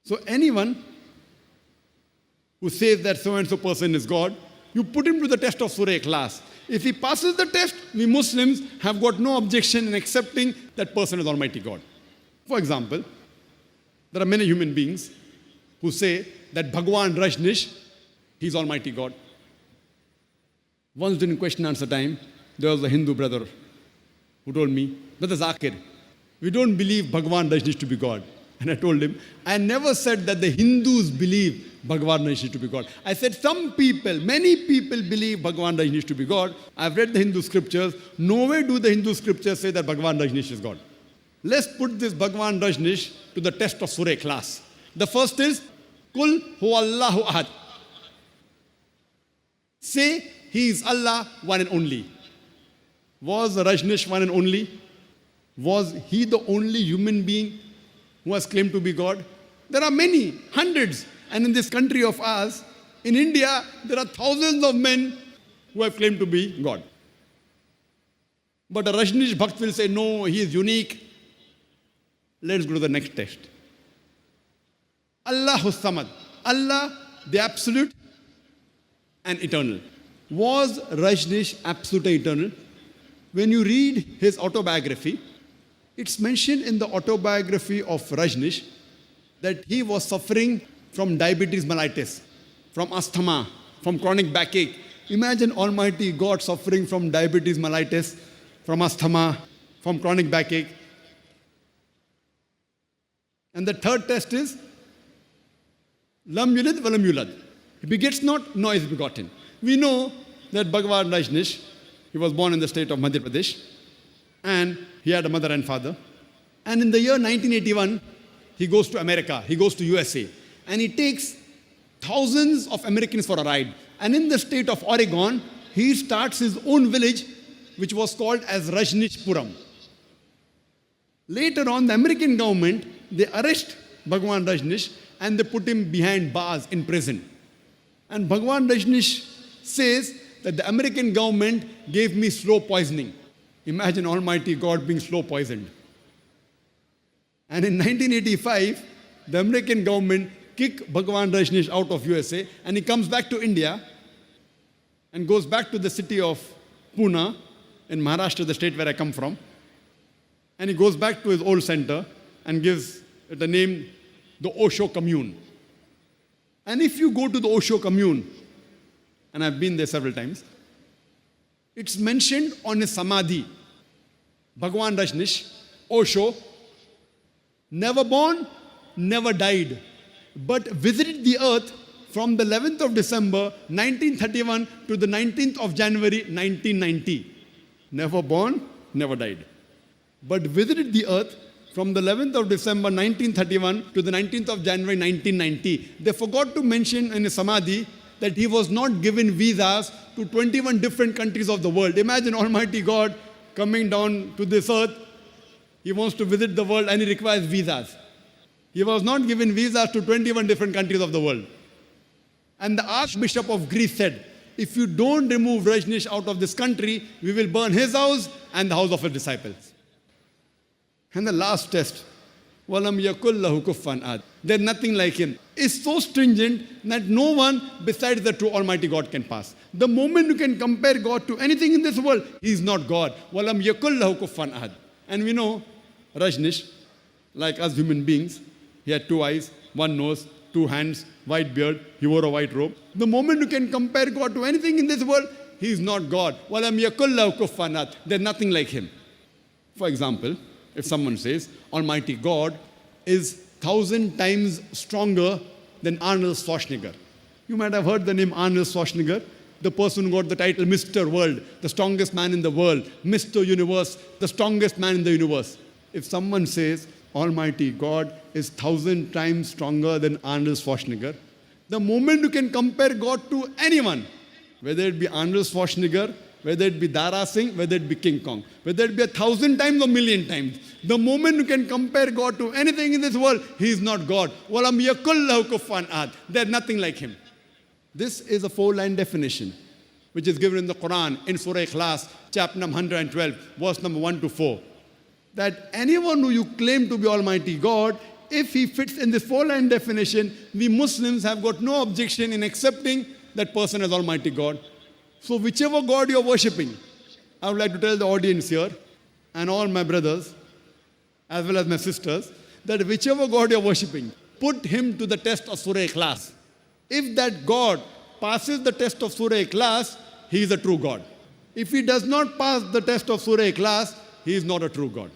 So anyone who says that so-and-so person is God, you put him to the test of Surah Ikhlas. If he passes the test, we Muslims have got no objection in accepting that person as Almighty God. For example, there are many human beings who say that Bhagwan Rajneesh, he's Almighty God. Once during question and answer time, there was a Hindu brother who told me, Brother Zakir, we don't believe Bhagwan Rajneesh to be God. And I told him, I never said that the Hindus believe Bhagwan Rajneesh to be God. I said some people, many people believe Bhagwan Rajneesh to be God. I've read the Hindu scriptures. Nowhere do the Hindu scriptures say that Bhagwan Rajneesh is God. Let's put this Bhagwan Rajneesh to the test of Surah Ikhlas. The first is, Kul huwallahu ahad. Say, he is Allah, one and only. Was Rajneesh one and only? Was he the only human being who has claimed to be God? There are many, hundreds. And in this country of ours, in India, there are thousands of men who have claimed to be God. But a Rajneesh Bhakt will say, no, he is unique. Let's go to the next text. Allahu Samad. Allah, the absolute and eternal. Was Rajneesh absolute and eternal? When you read his autobiography, it's mentioned in the autobiography of Rajneesh that he was suffering from diabetes mellitus, from asthma, from chronic backache. Imagine Almighty God suffering from diabetes mellitus, from asthma, from chronic backache. And the third test is, Lam yulid wa lam yulad. He begets not, nor is begotten. We know that Bhagwan Rajneesh, he was born in the state of Madhya Pradesh, and he had a mother and father. And in the year 1981, he goes to America, he goes to USA, and he takes thousands of Americans for a ride. And in the state of Oregon, he starts his own village, which was called as Rajneeshpuram. Later on, the American government, they arrest Bhagwan Rajneesh and they put him behind bars in prison. And Bhagwan Rajneesh says that the American government gave me slow poisoning. Imagine Almighty God being slow poisoned. And in 1985, the American government kicked Bhagwan Rajneesh out of USA, and he comes back to India and goes back to the city of Pune in Maharashtra, the state where I come from. And he goes back to his old center and gives it the name, the Osho Commune. And if you go to the Osho Commune, and I've been there several times, it's mentioned on his samadhi, Bhagwan Rajneesh, Osho, never born, never died, but visited the earth from the 11th of December 1931 to the 19th of January 1990. Never born, never died, but visited the earth from the 11th of December 1931 to the 19th of January 1990. They forgot to mention in his samadhi that he was not given visas to 21 different countries of the world. Imagine Almighty God coming down to this earth. He wants to visit the world and he requires visas. He was not given visas to 21 different countries of the world. And the Archbishop of Greece said, if you don't remove Rajneesh out of this country, we will burn his house and the house of his disciples. And the last test, وَلَمْ يَكُلْ لَهُ كُفًّا أَحَدٌ. There's nothing like him. It's so stringent that no one besides the true Almighty God can pass. The moment you can compare God to anything in this world, he is not God. وَلَمْ يَكُلْ لَهُ كُفًّا أَحَدٌ. And we know Rajneesh, like us human beings, he had 2 eyes, 1 nose, 2 hands, white beard, he wore a white robe. The moment you can compare God to anything in this world, he is not God. وَلَمْ يَكُلْ لَهُ كُفًّا أَحَدٌ. There's nothing like him. For example, if someone says, Almighty God is 1,000 times stronger than Arnold Schwarzenegger. You might have heard the name Arnold Schwarzenegger, the person who got the title Mr. World, the strongest man in the world, Mr. Universe, the strongest man in the universe. If someone says, Almighty God is 1,000 times stronger than Arnold Schwarzenegger, the moment you can compare God to anyone, whether it be Arnold Schwarzenegger, whether it be Dara Singh, whether it be King Kong, whether it be 1,000 times or 1,000,000 times, the moment you can compare God to anything in this world, he is not God. وَلَمْ يَكُلْ لَهُ كُفًّا أَحَدٌ. There's nothing like him. This is a 4-line definition, which is given in the Quran, in Surah Ikhlas, chapter number 112, verse number 1 to 4. That anyone who you claim to be Almighty God, if he fits in this four-line definition, we Muslims have got no objection in accepting that person as Almighty God. So whichever God you're worshipping, I would like to tell the audience here and all my brothers as well as my sisters that whichever God you're worshipping, put him to the test of Surah Ikhlas. If that God passes the test of Surah Ikhlas, he is a true God. If he does not pass the test of Surah Ikhlas, he is not a true God.